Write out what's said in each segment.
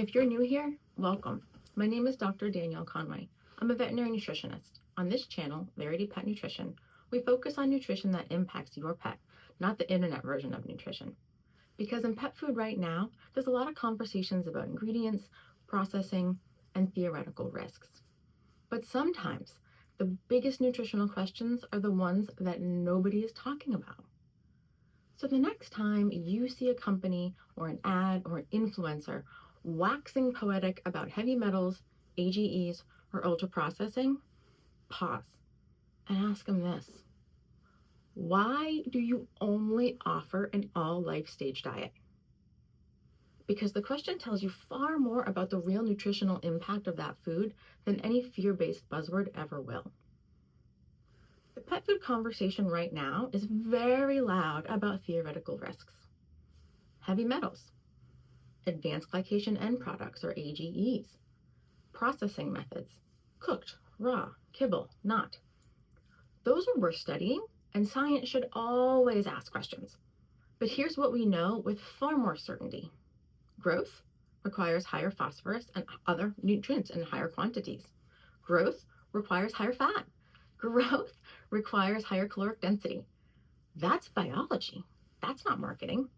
If you're new here, welcome. My name is Dr. Danielle Conway. I'm a veterinary nutritionist. On this channel, Verity Pet Nutrition, we focus on nutrition that impacts your pet, not the internet version of nutrition. Because in pet food right now, there's a lot of conversations about ingredients, processing, and theoretical risks. But sometimes the biggest nutritional questions are the ones that nobody is talking about. So the next time you see a company or an ad or an influencer waxing poetic about heavy metals, AGEs, or ultra processing, pause and ask them this. Why do you only offer an all life stage diet? Because the question tells you far more about the real nutritional impact of that food than any fear-based buzzword ever will. The pet food conversation right now is very loud about theoretical risks. Heavy metals, advanced glycation end products or AGEs, processing methods, cooked, raw, kibble, not. Those are worth studying, and science should always ask questions. But here's what we know with far more certainty. Growth requires higher phosphorus and other nutrients in higher quantities. Growth requires higher fat. Growth requires higher caloric density. That's biology. That's not marketing.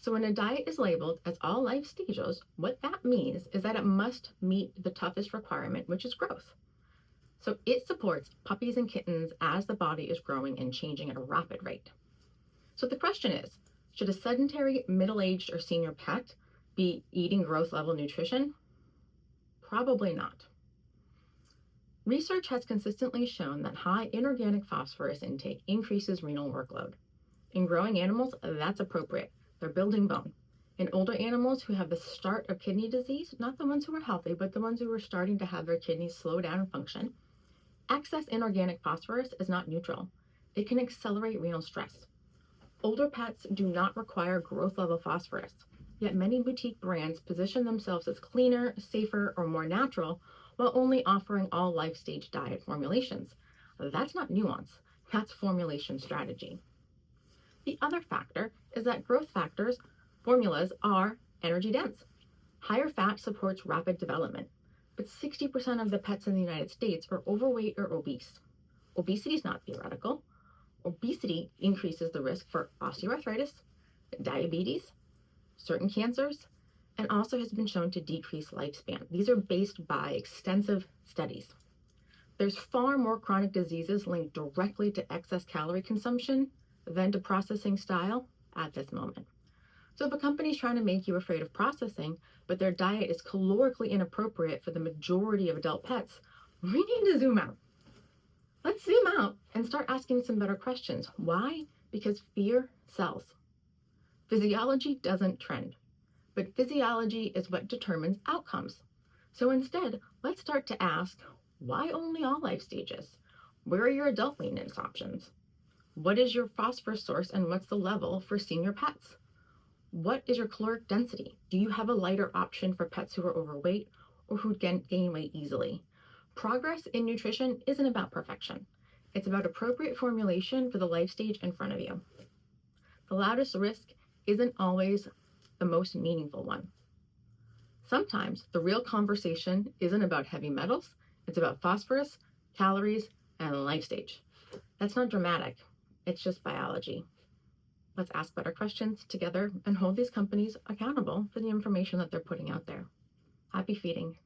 So when a diet is labeled as all life stages, what that means is that it must meet the toughest requirement, which is growth. So it supports puppies and kittens as the body is growing and changing at a rapid rate. So the question is, should a sedentary, middle-aged, or senior pet be eating growth level nutrition? Probably not. Research has consistently shown that high inorganic phosphorus intake increases renal workload. In growing animals, that's appropriate. They're building bone. In older animals who have the start of kidney disease, not the ones who are healthy, but the ones who are starting to have their kidneys slow down and function, excess inorganic phosphorus is not neutral. It can accelerate renal stress. Older pets do not require growth level phosphorus, yet many boutique brands position themselves as cleaner, safer, or more natural while only offering all life stage diet formulations. That's not nuance, that's formulation strategy. The other factor is that growth factors formulas are energy dense. Higher fat supports rapid development, but 60% of the pets in the United States are overweight or obese. Obesity is not theoretical. Obesity increases the risk for osteoarthritis, diabetes, certain cancers, and also has been shown to decrease lifespan. These are based by extensive studies. There's far more chronic diseases linked directly to excess calorie consumption than to processing style at this moment. So if a company is trying to make you afraid of processing, but their diet is calorically inappropriate for the majority of adult pets, we need to zoom out. Let's zoom out and start asking some better questions. Why? Because fear sells. Physiology doesn't trend, but physiology is what determines outcomes. So instead, let's start to ask, why only all life stages? Where are your adult maintenance options? What is your phosphorus source and what's the level for senior pets? What is your caloric density? Do you have a lighter option for pets who are overweight or who gain weight easily? Progress in nutrition isn't about perfection. It's about appropriate formulation for the life stage in front of you. The loudest risk isn't always the most meaningful one. Sometimes the real conversation isn't about heavy metals, it's about phosphorus, calories, and life stage. That's not dramatic, it's just biology. Let's ask better questions together and hold these companies accountable for the information that they're putting out there. Happy feeding.